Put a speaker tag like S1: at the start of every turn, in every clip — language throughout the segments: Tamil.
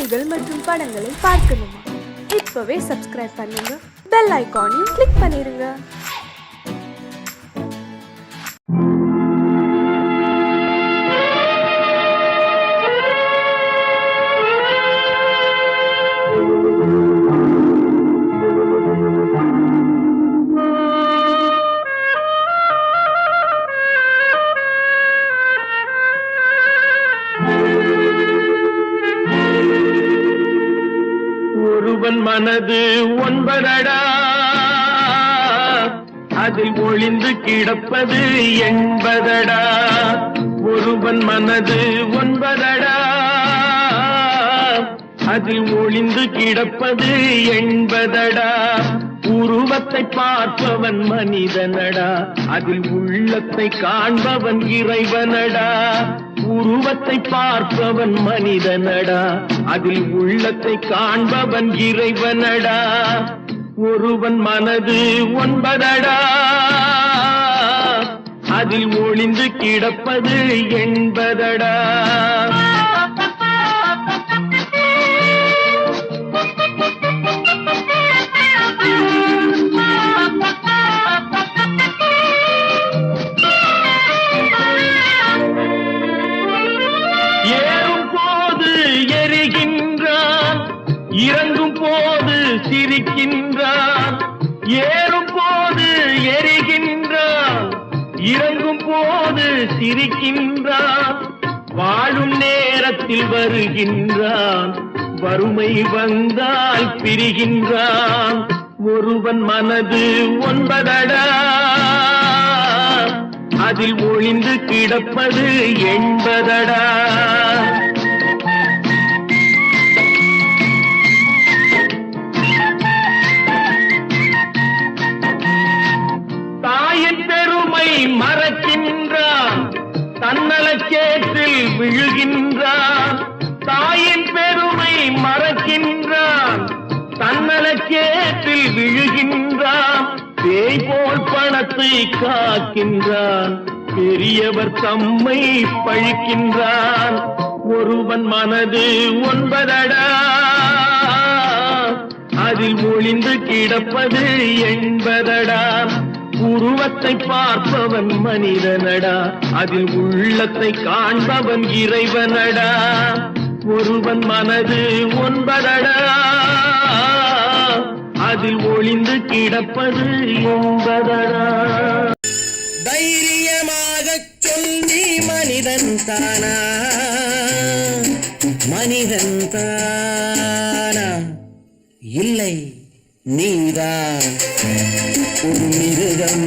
S1: செய்திகள் மற்றும் படங்களை பார்க்கணுமா? இப்பவே சப்ஸ்கிரைப் பண்ணுங்க, பெல் ஐகானையும் கிளிக் பண்ணிருங்க.
S2: ஒருவன் மனது ஒன்பதடா, அதில் ஒளிந்து கிடப்பது எண்பதடா. ஒருவன் மனது ஒன்பதடா, அதில் ஒளிந்து கிடப்பது எண்பதடா. உருவத்தை பார்ப்பவன் மனிதனடா, அதில் உள்ளத்தை காண்பவன் இறைவனடா. உருவத்தை பார்ப்பவன் மனிதனடா, அதில் உள்ளத்தை காண்பவன் இறைவனடா. ஒருவன் மனது ஒன்பதடா, அதில் ஒளிந்து கிடப்பது எண்பதடா. இறங்கும் போது சிரிக்கின்றான், ஏறும் போது எரிகின்றான், இறங்கும் போது சிரிக்கின்றான். வாழும் நேரத்தில் வருகின்றான், வறுமை வந்தால் பிரிகின்றான். ஒருவன் மனது ஒன்பதடா, அதில் ஒளிந்து கிடப்பது எண்பதடா. மறக்கின்றான், தன்னலச்சேற்றில் விழுகின்றான். தாயின் பெருமை மறக்கின்றான், தன்னலச்சேற்றில் விழுகின்றான். பேய் போல் பணத்தை காக்கின்றான், பெரியவர் தம்மை பழிக்கின்றான். ஒருவன் மனது ஒன்பதடா, அதில் ஒளிந்து கிடப்பது எண்பதடா. உருவத்தை பார்ப்பவன் மனிதனடா, அதில் உள்ளத்தை காண்பவன் இறைவனடா. ஒருவன் மனது ஒன்பதடா, அதில் ஒளிந்து கிடப்பது எண்பதடா.
S3: தைரியமாக சொல்லி மனிதன் தானா, மனிதன் தானா? இல்லை, நீதான் ஒரு மிருகம்.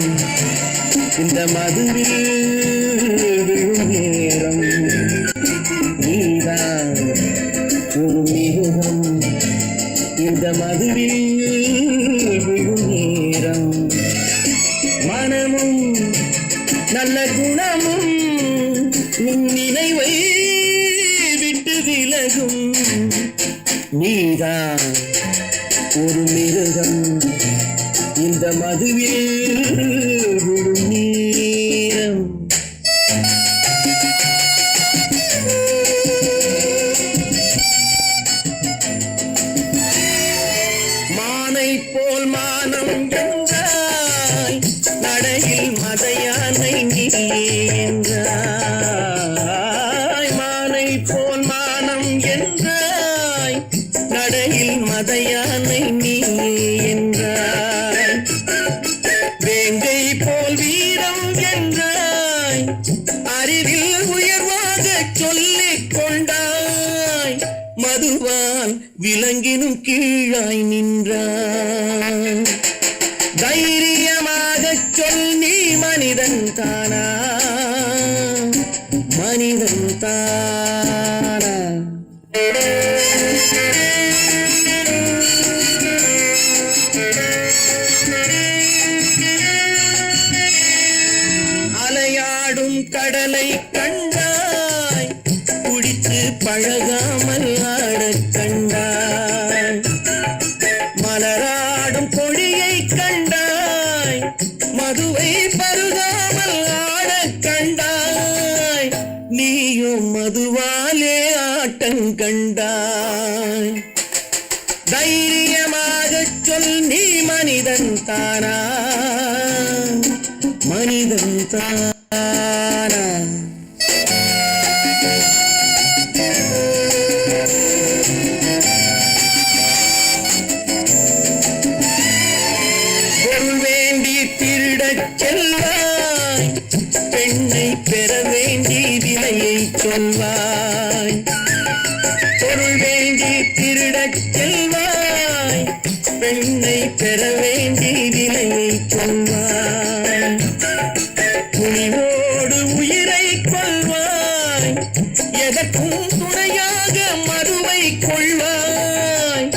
S3: இந்த மதுவில் விழும் நேரம், நீதான் ஒரு மிருகம். இந்த மதுவில் விழும் நேரம், மனமும் நல்ல குணமும் உன் நினைவை விட்டு விலகும். நீதான் ஒரு மிருகம், இந்த மதுவில் விழும் நேரம். மானை போல் மானம் என்றாய், நடையில் மதையானை நீ என்றாய். மானை போல் மானம் என்றாய், நடையில் மதையானை நீ என்றாய். வேங்கை போல் வீரம் என்றாய், அறிவில் உயர்வாக சொல்லிக் கொண்டாய். மதுவால் விலங்கினும் கீழாய் நின்றாய். தைரியமாக சொல், நீ மனிதன் தானா, மனிதன் தானா? அலையாடும் கடலை கண்டாய், குடித்து பழகாமல் ஆடக் கண்டாய். மலராடும் கொடியை கண்டாய், மதுவை பருகாமல் ஆடக் கண்டாய். நீயும் மதுவாலே ஆட்டங்கண்டாய். கொள்வாய். தைரியமாகச் சொல், நீ மனிதன் தானா? மனிதன் தானா? பொருள் வேண்டி திருடச் செல்வாய், பெண்ணை பெற வேண்டி விலையை சொல்வாய். பொருள் வேண்டி திருடச் செல்வாய், பெண்ணை பெற வேண்டி விலையை சொல்வாய். துணிவோடு உயிரை கொள்வாய், எதற்கும் துணையாக மறுவை கொள்வாய்.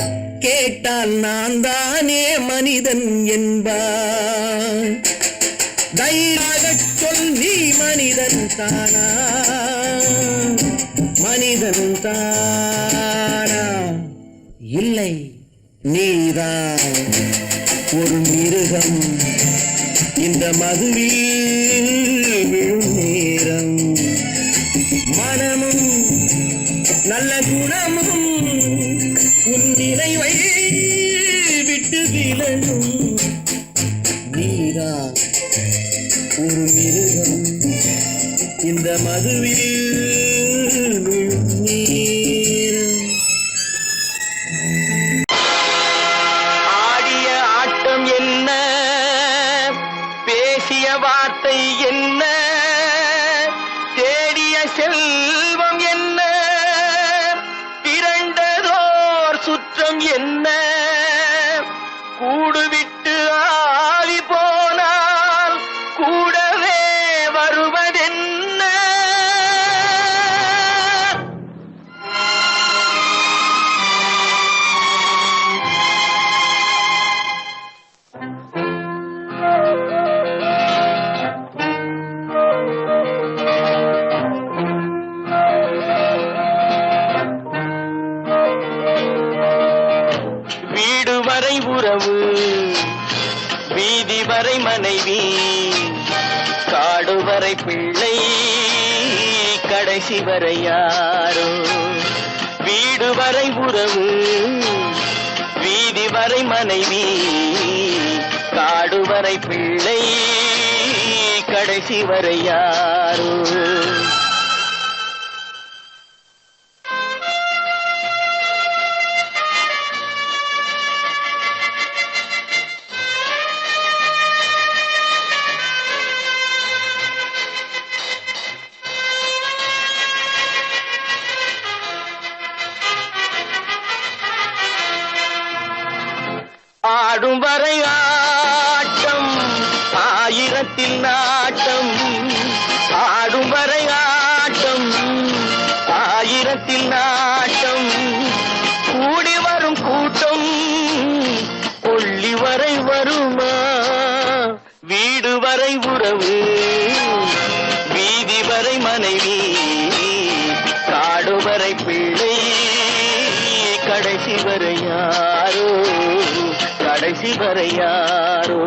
S3: கேட்டால் நான் தானே மனிதன் என்பாய். தைரியமாகச் சொல், நீ மனிதன் தானா? மனிதன் தானா? இல்லை, நீதான் ஒரு மிருகம். இந்த மதுவில் விழும் நேரம் மனமும் நல்ல குணமும் உன் நினைவை விட்டு விலகும். நீதான் ஒரு மிருகம். இந்த மதுவில் விழும் நேரம்.
S2: ஆடிய ஆட்டம் என்ன, பேசிய வார்த்தை என்ன, தேடிய செல்வம் என்ன, திரண்டதோர் சுற்றம் என்ன, கூடுவிட்டு ஆவி போனால் கூடவே வருவதென்ன. வீடு வரை உறவு, வீதி வரை மனைவி, காடு வரை பிள்ளை, கடைசி வரை யாரோ. வீடு வரை உறவு, வீதி வரை மனைவி, காடு வரை பிள்ளை, கடைசி வரை யாரோ. ஆடும் வரை ஆட்டம், ஆயிரத்தில் நாட்டம். ஆடும் வரை ஆட்டம், ஆயிரத்தில் நாட்டம். கூடி வரும் கூட்டம் கொள்ளி வரை வருமா? வீடு வரை உறவு, வீதி வரை மனைவி, காடு வரை பிள்ளை, கடைசி வரை யாரோ, கடைசி வரை யாரோ.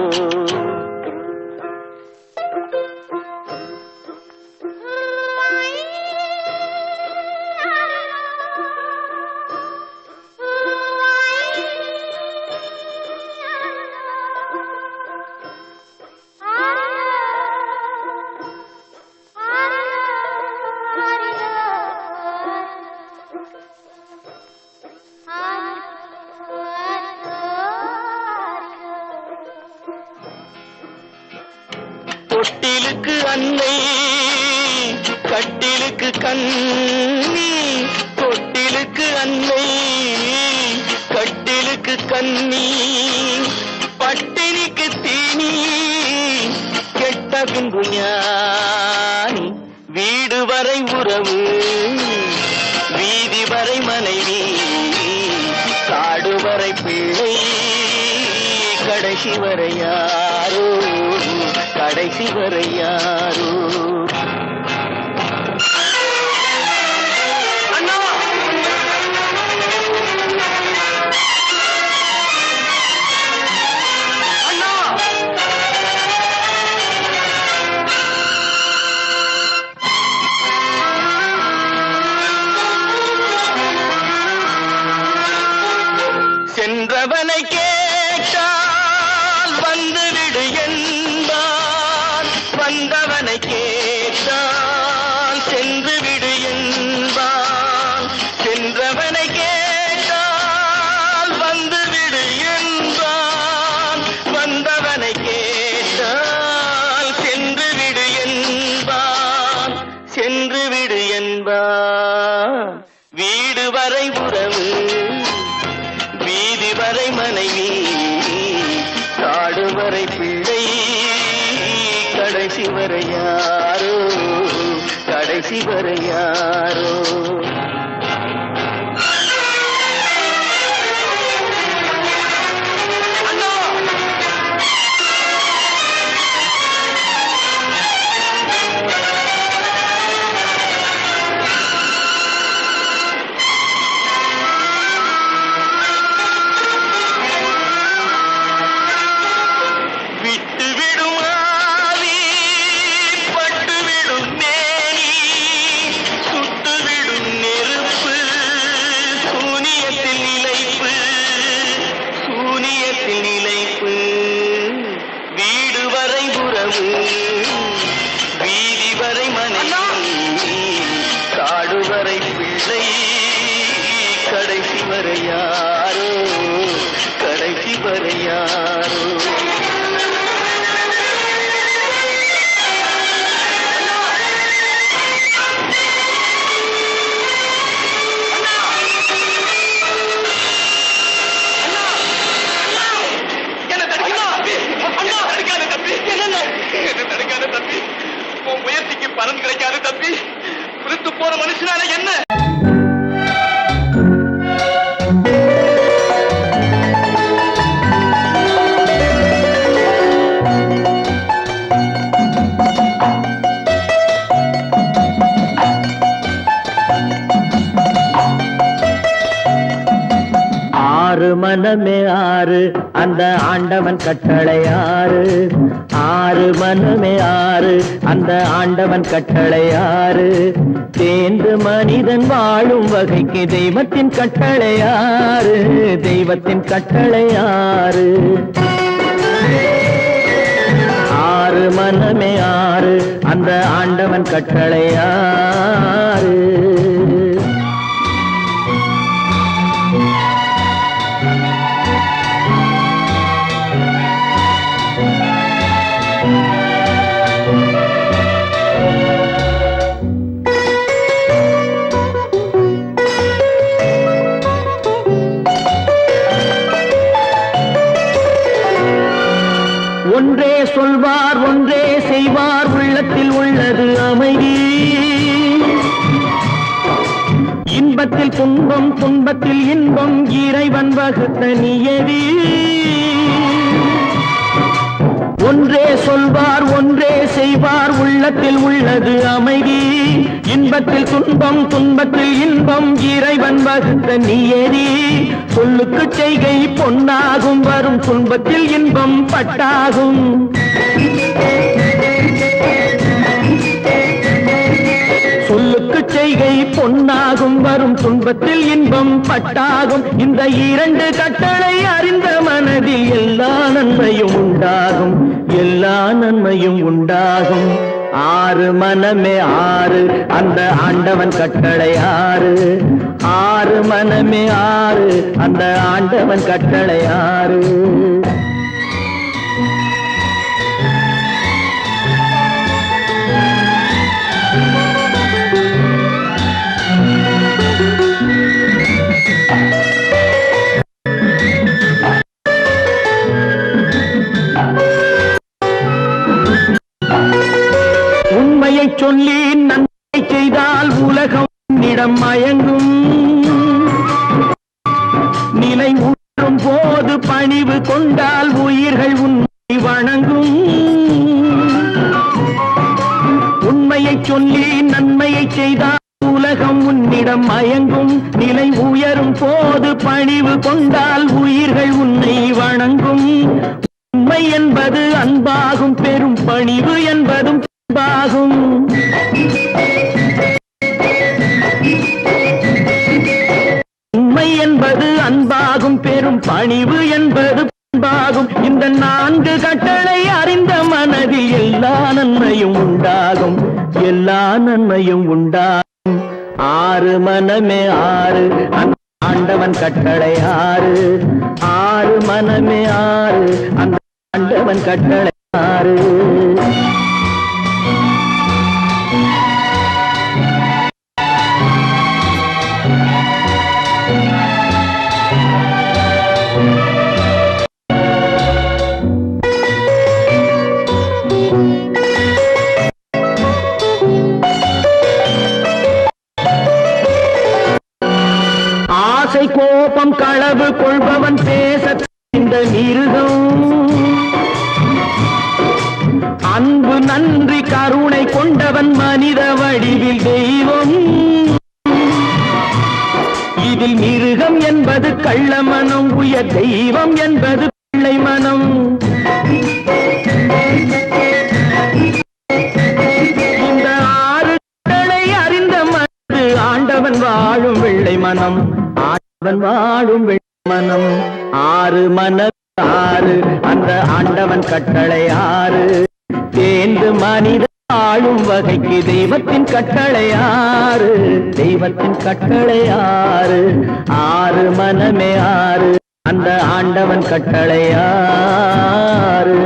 S2: தொட்டிலுக்கு அன்னை, கட்டிலுக்கு கண்ணி. தொட்டிலுக்கு அன்னை, கட்டிலுக்கு கண்ணி, பட்டினிக்கு தீனி, கெட்ட பின்பு ஞானி. வீடு வரை உறவு, வீதி வரை மனைவி, காடு வரை பிள்ளை, கடைசி வரை யாரோ, கடைசி வரை யாரோ. அண்ணா, அண்ணா, வரை யாரோ கடைசி வரை யாரோ வீதி வரை மனைவி காடு வரை பிள்ளை கடைசி வரை யாரோ கடைசி வரை யாரோ முயற்சிக்கு பலன் கிடைக்காது தம்பி. குறித்து போற மனுஷனால என்ன?
S3: ஆறு மனமே ஆறு அந்த ஆண்டவன் கட்டளை ஆறு ஆறு மனமே ஆறு அந்த ஆண்டவன் கட்டளை ஆறு தேர்ந்து மனிதன் வாழும் வகைக்கு தெய்வத்தின் கட்டளை ஆறு தெய்வத்தின் கட்டளை ஆறு ஆறு மனமே ஆறு அந்த ஆண்டவன் கட்டளை ஆறு ஒன்றே சொல்வார் ஒன்றே செய்வார் உள்ளத்தில் உள்ளது அமைதி இன்பத்தில் துன்பம் துன்பத்தில் இன்பம் இறைவன் வகுத்த நியதி ஒன்றே சொல்வார் ஒன்றே செய்வார் உள்ளத்தில் உள்ளது அமைதி இன்பத்தில் துன்பம் துன்பத்தில் இன்பம் இறைவன் வகுத்த நியதி சொல்லுக்கு செய்கை பொன்னாகும் வரும் துன்பத்தில் இன்பம் பட்டாகும் சொல்லுக்கு செய்கை பொன்னாகும் வரும் துன்பத்தில் இன்பம் பட்டாகும் இந்த இரண்டு கட்டளை அறிந்த மனதில் எல்லா நன்மையும் உண்டாகும் எல்லா நன்மையும் உண்டாகும் ஆறு மனமே ஆறு அந்த ஆண்டவன் கட்டளை ஆறு ஆறு மனமே ஆறு அந்த ஆண்டவன் கட்டளை ஆறு உண்மையை சொல்லி நன்மை செய்தால் உலகம் உன்னிடம் மயங்கும் நிலை உணரும் போது பணிவு கொண்டால் உயிர்கள் உன்னை வணங்கும் உண்மையை சொல்லி நன்மையை செய்தால் உலகம் உன்னிடம் மயங்கும் நிலை உயரும் போது பணிவு கொண்டால் உயிர்கள் உன்னை வணங்கும் உண்மை என்பது அன்பாகும் பெரும் பணிவு என்பதும் அன்பாகும் உண்மை என்பது அன்பாகும் பெரும் பணிவு என்பது அன்பாகும் இந்த நான்கு கட்டளை அறிந்த மனதில் எல்லா நன்மையும் உண்டாகும் எல்லா நன்மையும் உண்டாகும் ஆறு மனமே ஆறு அந்த ஆண்டவன் கட்டளை ஆறு ஆறு மனமே ஆறு அந்த ஆண்டவன் கட்டளை ஆறு கோபம் களவு கொள்பவன் பேச இந்த மிருகம் அன்பு நன்றி கருணை கொண்டவன் மனித வடிவில் தெய்வம் இதில் மிருகம் என்பது கள்ள மனம் உயர் தெய்வம் என்பது பிள்ளை மனம் இந்த ஆறு கடலை அறிந்த மனது ஆண்டவன் வாழும் வெள்ளை மனம் ஆண்டவன் வாழும் வெள்ளை மனம் ஆறு மன ஆறு அந்த ஆண்டவன் கட்டளை ஆறு தேர்ந்து மனித ஆளும் வகைக்கு தெய்வத்தின் கட்டளை ஆறு தெய்வத்தின் கட்டளை ஆறு ஆறு மனமே ஆறு அந்த ஆண்டவன் கட்டளை ஆறு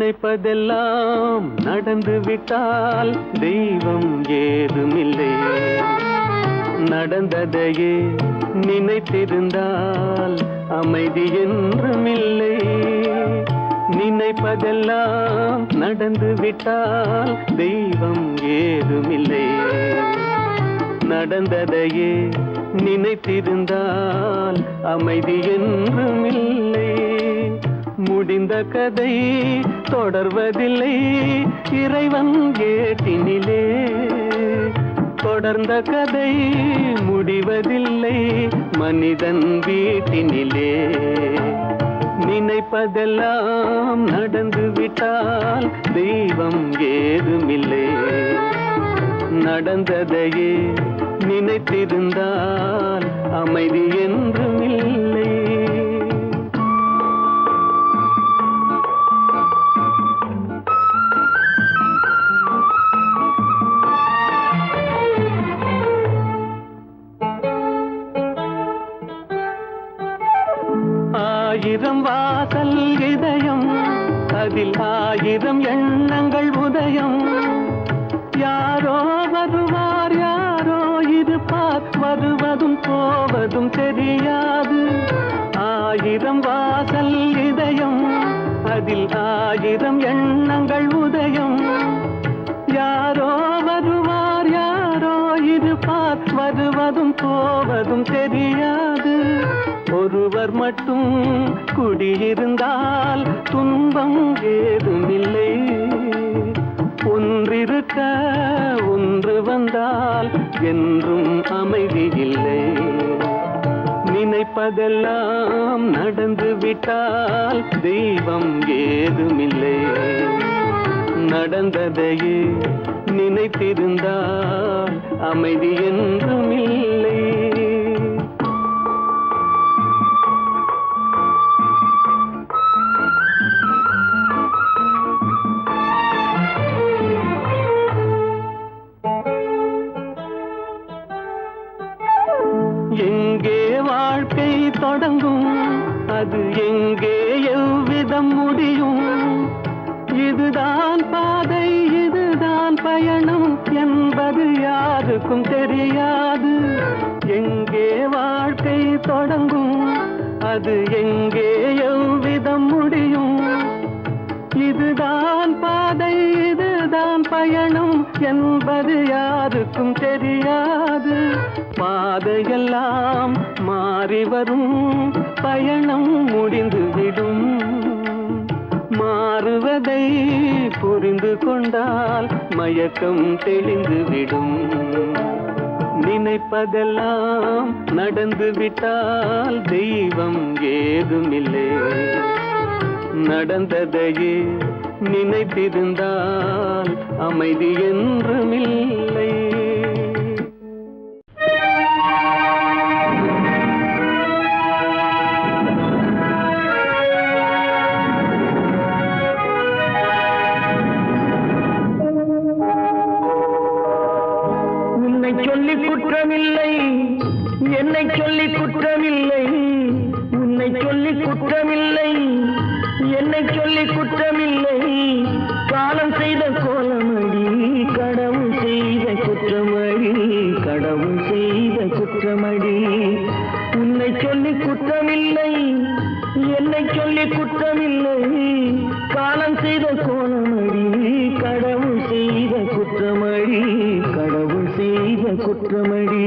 S3: நினைப்பதெல்லாம் நடந்து விட்டால் தெய்வம் ஏதுமில்லை நடந்ததையே நினைத்திருந்தால் அமைதி என்றுமில்லை நினைப்பதெல்லாம் நடந்து விட்டால் தெய்வம் ஏதுமில்லை நடந்ததையே நினைத்திருந்தால் அமைதி என்றுமில்லை முடிந்த கதை தொடர்வதில்லை இறைவன் ஏட்டினிலே தொடர்ந்த கதை முடிவதில்லை மனிதன் வீட்டினிலே நினைப்பதெல்லாம் நடந்து விட்டால் தெய்வம் ஏதுமில்லை நடந்ததையே நினைத்திருந்தால் அமைதி என்றுமில்லை ஆயிரம் வாசல் இதயம் அதில் ஆயிரம் எண்ணங்கள் உதயம் யாரோ வருவார் யாரோ இருப்பார் வருவதும் போவதும் தெரியாது ஆயிரம் வாசல் இதயம் அதில் ஆயிரம் எண்ணங்கள் உதயம் யாரோ வருவார் யாரோ இருப்பார் வருவதும் போவதும் தெரியாது ஒருவர் மட்டும் குடியிருந்தால் துன்பம் ஏதுமில்லை ஒன்றிருக்க ஒன்று வந்தால் என்றும் அமைதி இல்லை நினைப்பதெல்லாம் நடந்து விட்டால் தெய்வம் ஏதுமில்லை நடந்ததையே நினைத்திருந்தால் அமைதி என்றுமில்லை எங்கே வாழ்க்கை தொடங்கும் அது எங்கே எவ்விதம் முடியும் இதுதான் பாதை இதுதான் பயணம் என்பது யாருக்கும் தெரியாது எங்கே வாழ்க்கை தொடங்கும் அது எங்கே எவ்விதம் முடியும் இதுதான் பாதை இதுதான் பயணம் என்பது யாருக்கும் தெரியாது பாதையெல்லாம் மாறி வரும் பயணம் முடிந்துவிடும் மாறுவதை புரிந்து கொண்டால் மயக்கம் தெளிந்துவிடும் நினைப்பதெல்லாம் நடந்து விட்டால் தெய்வம் ஏதுமில்லை நடந்ததையே நினைத்திருந்தால் அமைதி என்றுமில்லை சொல்லி குற்றமில்லை, என்னை சொல்லி குற்றமில்லை. காலம் செய்த கோலமடி, கடவுள் செய்த குற்றமடி, கடவுள் செய்த குற்றமடி.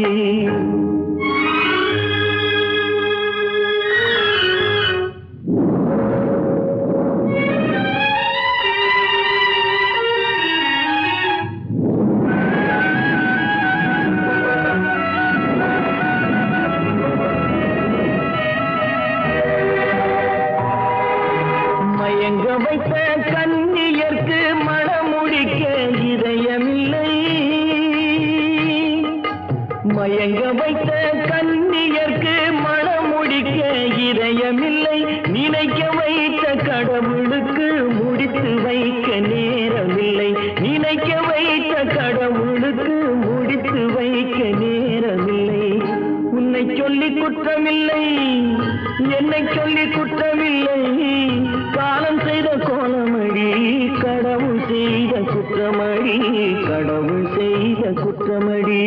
S3: மயங்க வைத்த கன்னியர்க்கு மணமுடிக்க இதயமில்லை, மயங்க வைத்த கன்னியர்க்கு மணமுடிக்க இதயமில்லை. நினைக்க வைத்த கடவுளுக்கு முடித்து வைக்க நேரமில்லை, நினைக்க வைத்த கடவுளுக்கு முடித்து வைக்க நேரமில்லை. உன்னை சொல்லி குற்றமில்லை, என்னை சொல்லி குற்றமில்லை. காலம் செய்த கோலமடி, கடவுள் செய்த குற்றமடி, கடவுள் செய்த குற்றமடி.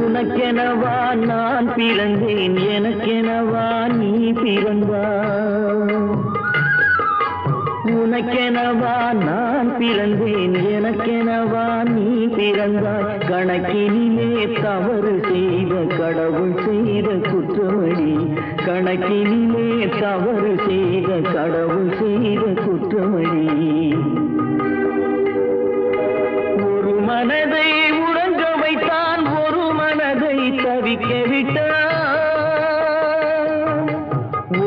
S3: உனக்கெனவா நான் பிறந்தேன், எனக்கெனவா நீ பிறந்தாய். உனக்கெனவா நான் பிறந்தேன், எனக்கெனவா நீ பிறந்தாய். கணக்கினிலே தவறு செய்த கடவுள் செய்த குற்றமடி, கணக்கினிலே தவறு செய்த கடவுள் செய்த குற்றமடி. ஒரு மனதை உறங்க வைத்தான், ஒரு மனதை தவிக்க விட்டான்.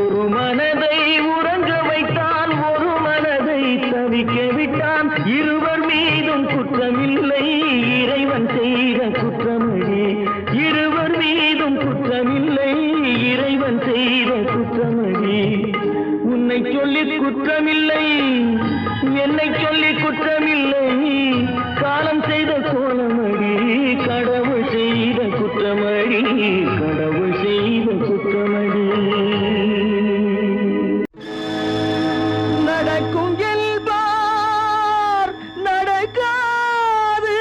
S3: ஒரு மனதை உறங்க வைத்தான், ஒரு மனதை தவிக்க விட்டான். இருவர் மீதும் குற்றமில்லை, இறைவன் செய்த குற்றமடி. இருவர் மீதும் குற்றமில்லை, இறைவன் செய்த குற்றமடி. உன்னை சொல்லி குற்றமில்லை, என்னை சொல்லி குற்றமில்லை. காலம் செய்த கோலமடி, கடவுள் செய்த குற்றமடி, கடவுள் செய்த குற்றமடி. நடக்கும் என்பார் நடக்காது,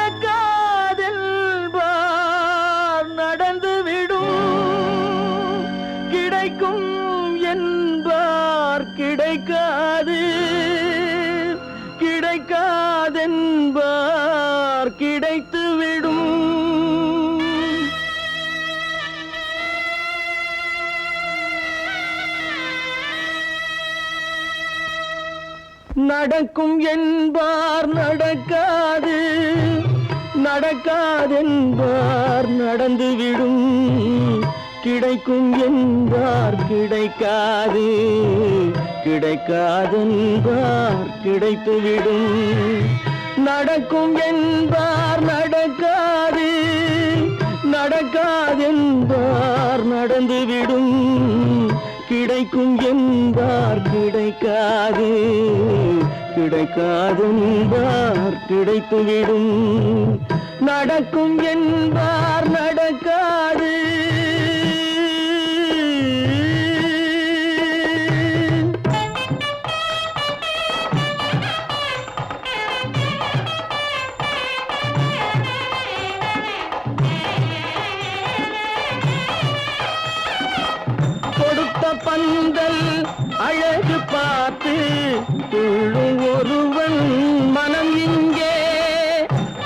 S3: நடக்காதென்பார் நடந்துவிடும். கிடைக்கும் என்பார் கிடைக்காது, கிடைக்காதென்பார் கிடைத்துவிடும். நடக்கும் என்பார் நடக்காது, நடக்காதென்பார் நடந்துவிடும். கிடைக்கும் என்பார் கிடைக்காது, கிடைக்காதென்பார் கிடைத்துவிடும். நடக்கும் என்பார் நடக்காது, நடக்காதென்பார் நடந்துவிடும். கிடைக்கும் என்பார் கிடைக்காது, கிடைக்காதென்பார் கிடைத்துவிடும். நடக்கும் என்பார் நடக்காது. கொடுத்த பந்தல் அழகு பார்த்து துள்ளும் ஒருவன் மனம் இங்கே.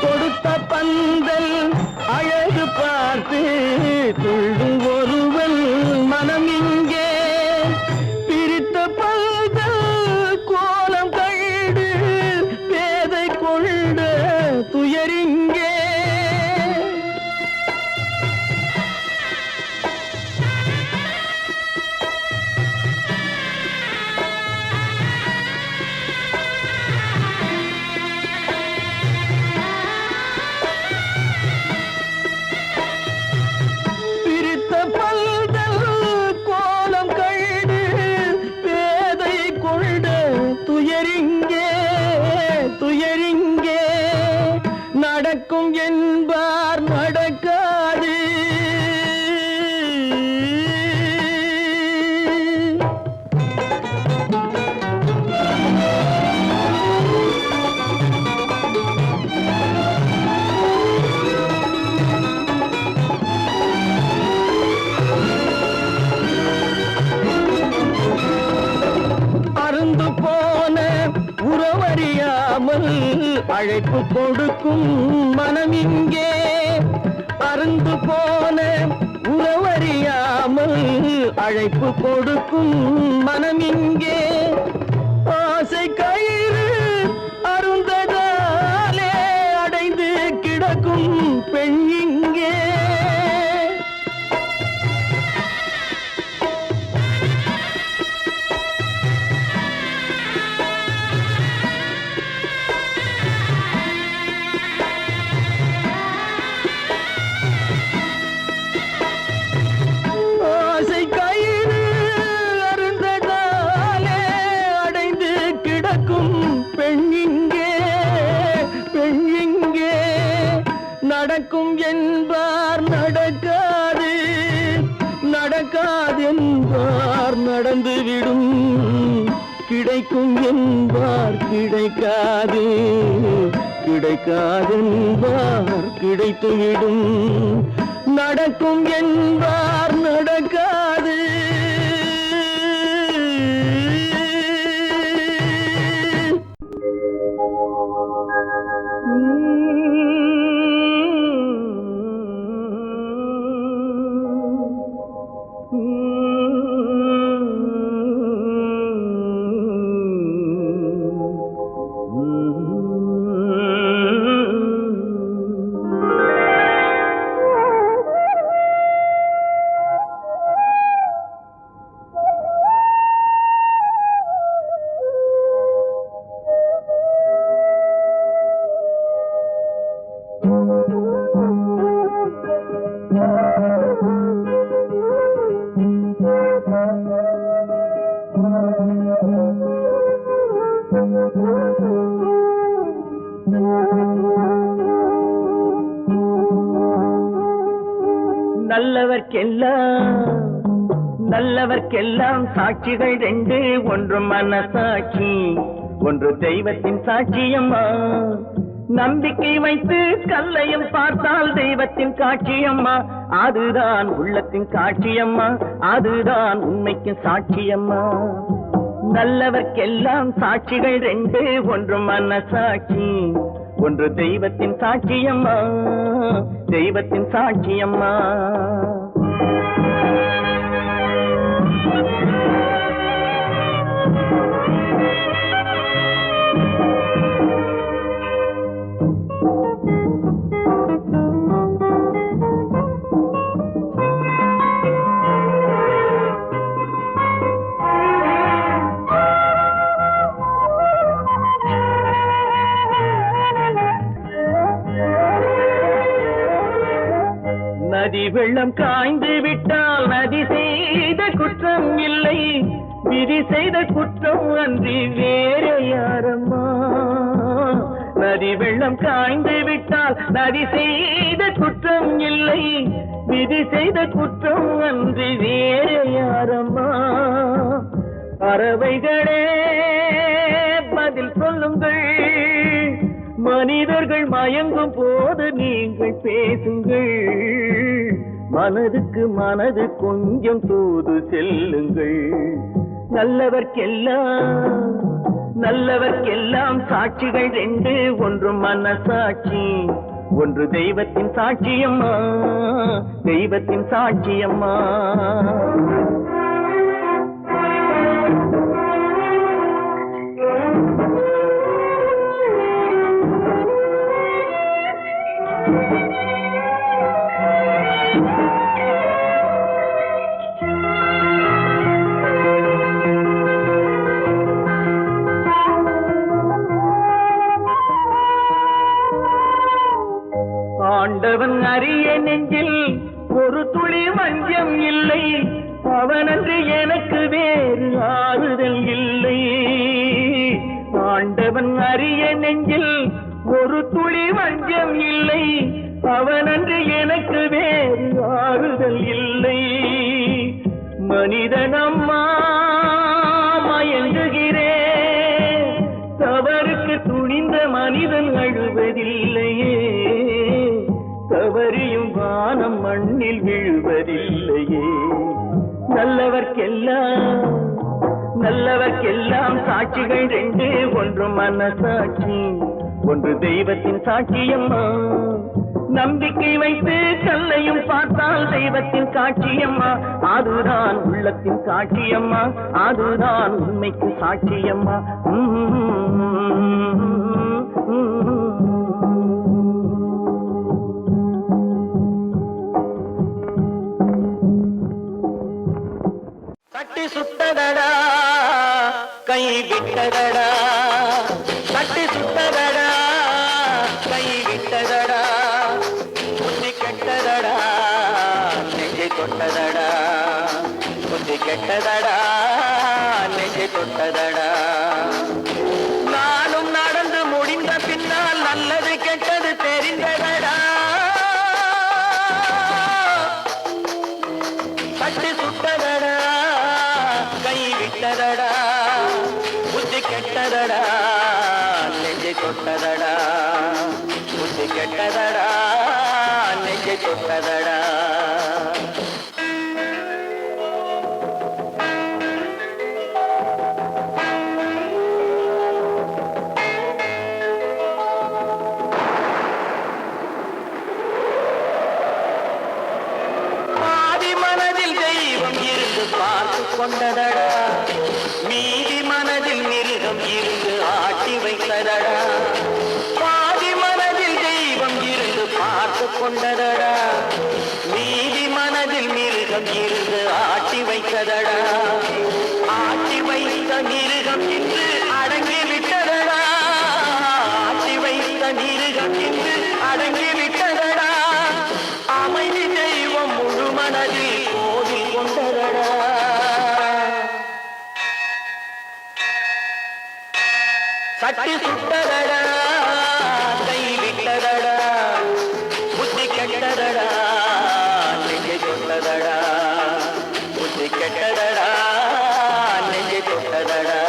S3: கொடுத்த பந்தல் அழகு பார்த்து துள்ளும் ஒருவன் மனம் இங்கே. பிரித்த பந்தல் கோலம் கண்டு பேதை கொண்ட துயரிங்கே. அழைப்பு கொடுக்கும் மனம் இங்கே அருந்து போன உறவறியாமல் அழைப்பு கொடுக்கும் மனம் இங்கே ஆசை கயிறு அருந்ததாலே அடைந்து கிடக்கும் பெண் இங்கே ஆசை கயிறு அருந்ததாலே அடைந்து கிடக்கும் பெண் இங்கே நடக்கும் என்பார் நடக்காது நடக்காது என்பார் நடந்துவிடும் கிடைக்கும் என்பார் கிடைக்காது கிடைக்காது என்பார் கிடைத்துவிடும் நடக்கும் என்பார் நடக்காது நல்லவர்க்கெல்லாம் சாட்சிகள் ரெண்டு ஒன்று மனசாட்சி ஒன்று தெய்வத்தின் சாட்சியம்மா நம்பிக்கை வைத்து கல்லையும் பார்த்தால் தெய்வத்தின் காட்சியம்மா அதுதான் உள்ளத்தின் காட்சியம்மா அதுதான் உண்மைக்கு சாட்சியம்மா நல்லவர்க்கெல்லாம் சாட்சிகள் ரெண்டு ஒன்று மனசாட்சி ஒன்று தெய்வத்தின் சாட்சியம்மா தெய்வத்தின் சாட்சியம்மா நதி வெள்ளம் காய்ந்து விட்டால் நதி செய்த குற்றம் இல்லை விதி செய்த குற்றம் அன்றி வேறு யாரம்மா நதி வெள்ளம் காய்ந்து விட்டால் நதி செய்த குற்றம் இல்லை விதி செய்த குற்றம் அன்றி வேறு யாரம்மா பறவைகளே பதில் சொல்லுங்கள் மனிதர்கள் மயங்கும் போது நீங்கள் பேசுங்கள் மனதுக்கு மனது கொஞ்சம் தூது செல்லுங்கள் நல்லவர்க்கெல்லாம் சாட்சிகள் ரெண்டு ஒன்று மனசாட்சி ஒன்று தெய்வத்தின் சாட்சியம்மா தெய்வத்தின் சாட்சியம்மா ஆண்டவன் அறிய நெஞ்சில் ஒரு துளி வஞ்சம் இல்லை அவனன்று எனக்கு வேறு ஆறுதல் இல்லை ஆண்டவன் அறிய நெஞ்சில் ஒரு துளி வஞ்சம் இல்லை அவனன்று எனக்கு வேறு ஆறுதல் இல்லை மனிதனம்மா மயங்குகிறேன் தவறுக்கு துணிந்த மனிதன் அழுவதில்லையே தவறியும் வானம் மண்ணில் விழுவதில்லையே நல்லவர்க்கெல்லாம் சாட்சிகள் ரெண்டு ஒன்று மனசாட்சி ஒன்று தெய்வத்தின் சாட்சியம்மா, நம்பிக்கை வைத்து கல்லையும் பார்த்தால் தெய்வத்தின் காட்சியம்மா, அதுதான் உள்ளத்தின் சாட்சியம்மா, அதுதான் உண்மைக்கு சாட்சியம்மா. தட்டி சுட்டதடா கை விட்டதடா, தட்டி சுட்டதடா கை விட்டதடா, புத்தி கெட்டதடா நெஞ்சை தொட்டதடா, புத்தி கெட்டதடா நெஞ்சை தொட்டதடா. நானும் நடந்து முடிந்த பின்னால் நல்லது கெட்டது தெரிந்ததடா, தட்டி சுட்டதடா கை விட்டதடா, புத்தி கெட்டதடா நெஞ்சை தொட்டதடா, புத்தி கெட்டதடா நெஞ்சை தொட்டதடா. பார்த்து கொண்டதடா, மீதி மனதில் மிருகம் இருந்து ஆட்டி வைத்ததடா, பாதி மனதில் தெய்வம் இருந்து பார்த்து கொண்டதடா, மீதி மனதில் மிருகம் இருந்து ஆட்டி வைத்ததடா, ஆட்டி வைத்த மிருகம் இன்று அடங்கி விட்டதடா, ஆட்டி வைத்த மிருகம் இன்று அடங்கி விட்டதடா, அமைதி தெய்வம் முழு மனதில் கோவில் கொண்டதடா. சட்டி சுட்டதடா கை விட்டதடா, புத்தி கெட்டதடா நெஞ்சை தொட்டதடா, புத்தி கெட்டதடா நெஞ்சை தொட்டதடா.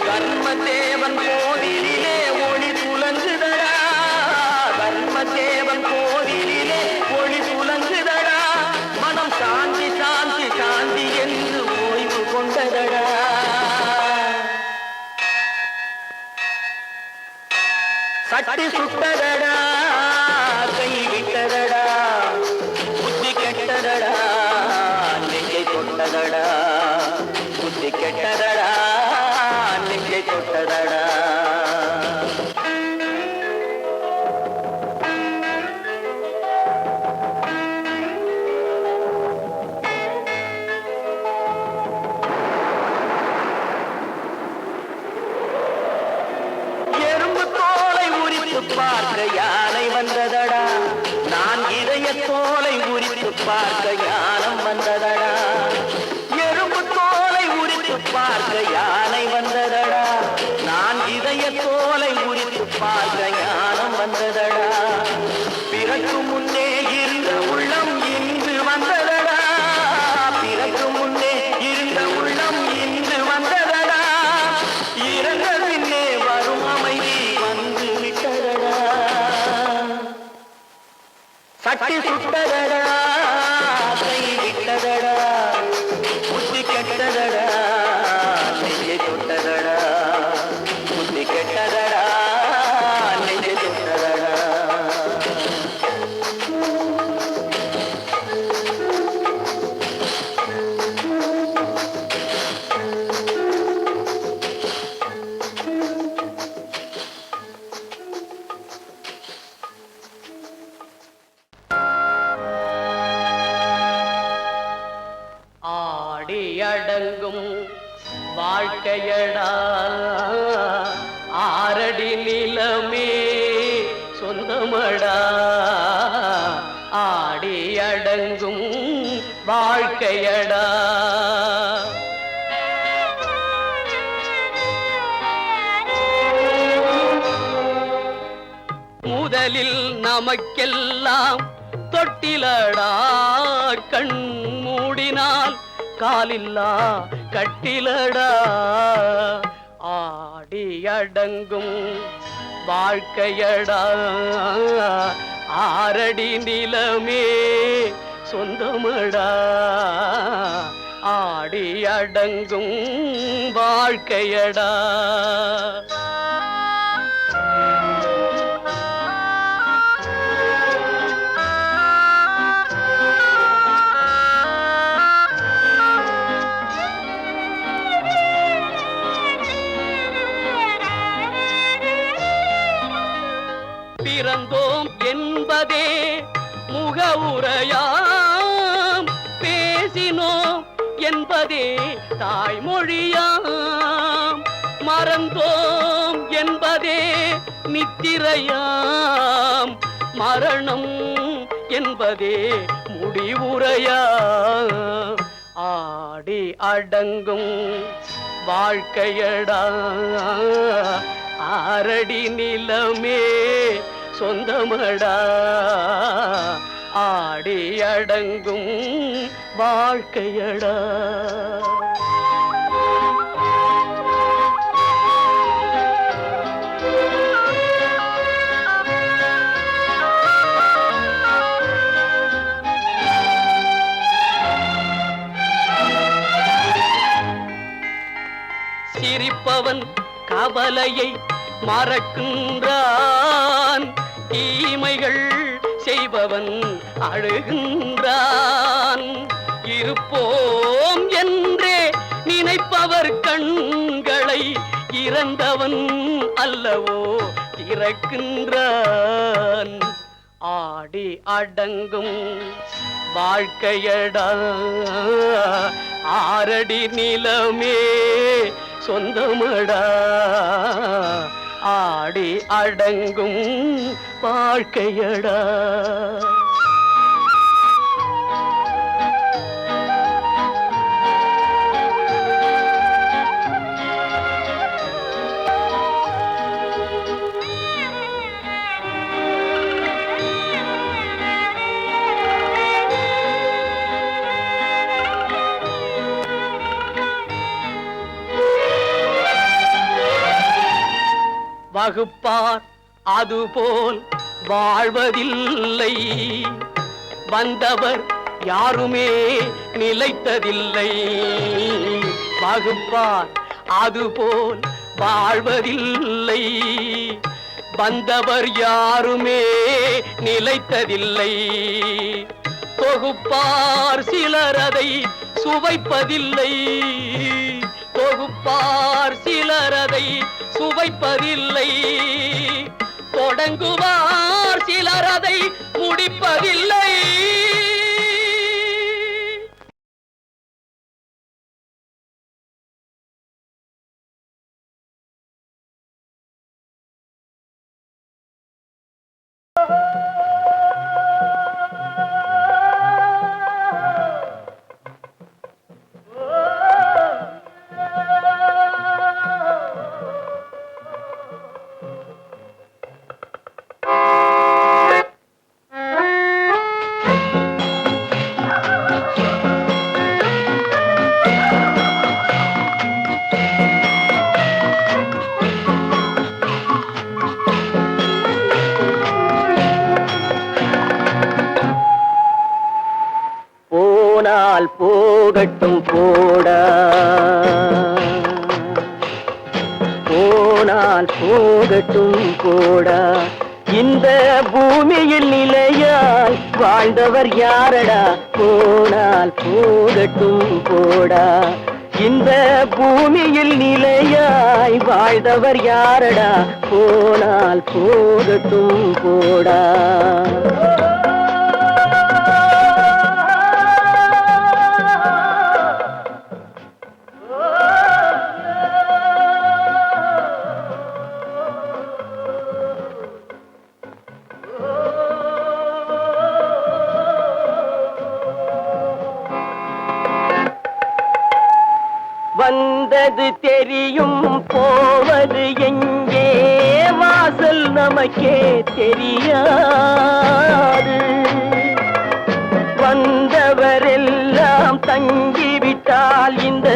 S3: தர்மதேவன் கோவிலிலே ஒளி புலங்குதடா, தர்மதேவன் கோவிலிலே ஒளி புலங்குதடா, மனம் சாந்தி சாந்தி சாந்தி என்று ஓய்வு கொண்டதடா. சட்டி சுட்டதடா கை விட்டதடா, புத்தி கெட்டதடா நெஞ்சை தொட்டதடா, புத்தி கெட்டதடா நெஞ்சை தொட்டதடா. எறும்பு தோலை உரித்து பார்க்க யானை வந்ததடா, நான் இதய தோலை உரித்து பார்க்க ஞானம் வந்ததடா, எறும்பு தோலை உரித்து பார்க்க யானை வந்ததடா, நான் இதய தோலை உரித்து பார்க்க ஞானம் வந்ததடா, பிறகு முன்னே இருந்த உள்ளம் இன்று வந்ததடா, பிறகு முன்னே இருந்த உள்ளம் இன்று வந்ததடா, இறந்த பின்னே வரும் அமைதி வந்து விட்டதடா. சட்டி சுட்டதடா கை விட்டதடா, புத்தி கெட்டதடா நெஞ்சை தொட்டதடா, புத்தி கெட்டதடா நெஞ்சை தொட்டதடா. அடங்கும் வாழ்க்கையடா, ஆரடி நிலமே சொந்தமடா, ஆடி அடங்கும் வாழ்க்கையடா. கடலில் நமக்கெல்லாம் தொட்டிலடா கண் மூடினால் காலில்லா கட்டிலடா ஆடி அடங்கும் வாழ்க்கையடா ஆரடி நிலமே சொந்தமடா ஆடி அடங்கும் வாழ்க்கையடா பிறந்தோம் என்பதே முகவுரையாம் பேசினோம் என்பதே தாய்மொழியாம் மறந்தோம் என்பதே நித்திரையாம் மரணம் என்பதே முடிவுரையாம் ஆடி அடங்கும் வாழ்க்கையடா ஆரடி நிலமே சொந்தமடா ஆடி அடங்கும் வாழ்க்கையடா சிரிப்பவன் கவலையை மறக்கின்றான் தீமைகள் செய்பவன் அழுகின்றான் இருப்போம் என்றே நினைப்பவர் கண்களை இறந்தவன் அல்லவோ திறக்கின்றான் ஆடி அடங்கும் வாழ்க்கையடா ஆரடி நிலமே சொந்தமடா ஆடி அடங்கும் வாழ்க்கையடா வகுப்பார் அதுபோல் வாழ்வதில்லை வந்தவர் யாருமே நிலைத்ததில்லை வகுப்பார் அதுபோல் வாழ்வதில்லை வந்தவர் யாருமே நிலைத்ததில்லை தொகுப்பார் சிலர் அதை சுவைப்பதில்லை தொகுப்பார் சிலர் அதை சுவைப்பதில்லை தொடங்குவார் சிலர் அதை முடிப்பதில்லை போகட்டும் போடா போனால் போகட்டும் போடா இந்த பூமியில் நிலையாய் வாழ்ந்தவர் யாரடா போனால் போகட்டும் போடா இந்த பூமியில் நிலையாய் வாழ்ந்தவர் யாரடா போனால் போகட்டும் போடா வந்த வந்தது தெரியும் போவது எங்கே வாசல் நமக்கே தெரியாது வந்தவரெல்லாம் தங்கிவிட்டால் இந்த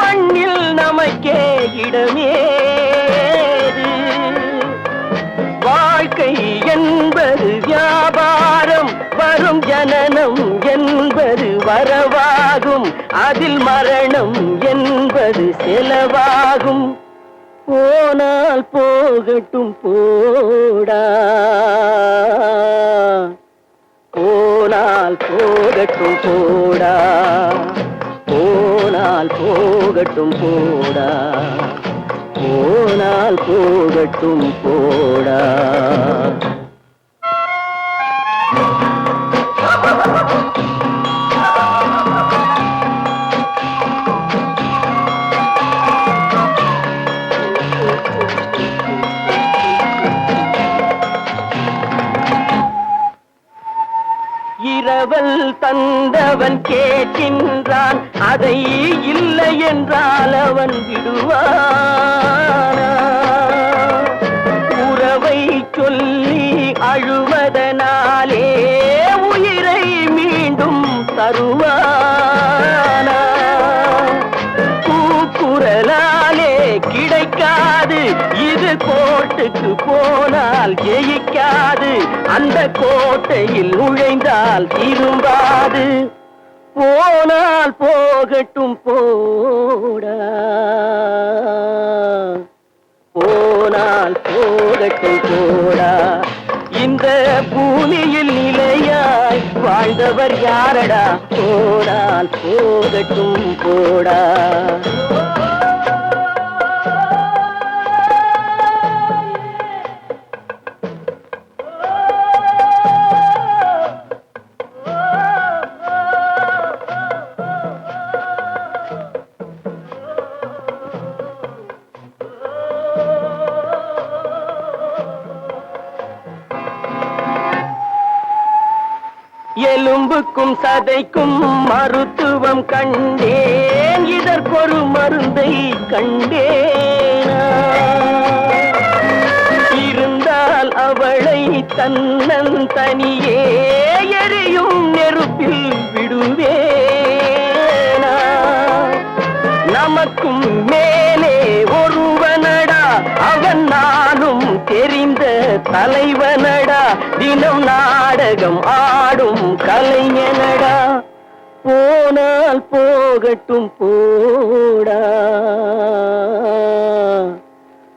S3: மண்ணில் நமக்கே இடமேது வாழ்க்கை என்பது வியாபாரம் வரும் ஜனனம் என்பது வரவாகும் அதில் மரணம் என்பது செலவாகும் போனால் போகட்டும் போடா போனால் போகட்டும் போடா போனால் போகட்டும் போடா போனால் போகட்டும் போடா இரவல் தந்தவன் கேட்கின்றான் அதை இல்லை என்றால் அவன் விடுவானா உறவை சொல்லி அழுவதனாலே உயிரை மீண்டும் தருவானா கூக்குரலாலே கிடைக்காது இது கோர்ட்டுக்கு போனால் ஜெயிக்காது அந்த கோட்டையில் நுழைந்தால் திரும்பாது போனால் போகட்டும் போடா போனால் போகட்டும் போடா இந்த பூமியில் நிலையாய் வாழ்ந்தவர் யாரடா போனால் போகட்டும் போடா எலும்புக்கும் சதைக்கும் மருத்துவம் கண்டேன் இதற்கொரு மருந்தை கண்டேனா இருந்தால் அவளை தன்னந்தனியே எரியும் நெருப்பில் விடுவேனா நமக்கும் மேலே ஒருவனடா அவன் நானும் தெரிந்த தலைவனடா தினம் நாடகம் ஆடும் கலைஞனடா போனால் போகட்டும் போடா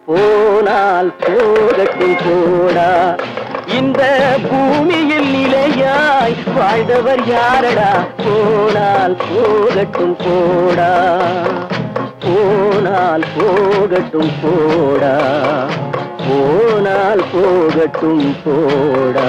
S3: போனால் போகட்டும் போடா இந்த பூமியில் நிலையாய் வாழ்ந்தவர் யாரடா போனால் போகட்டும் போடா போனால் போகட்டும் போடா போனால் போகட்டும் போடா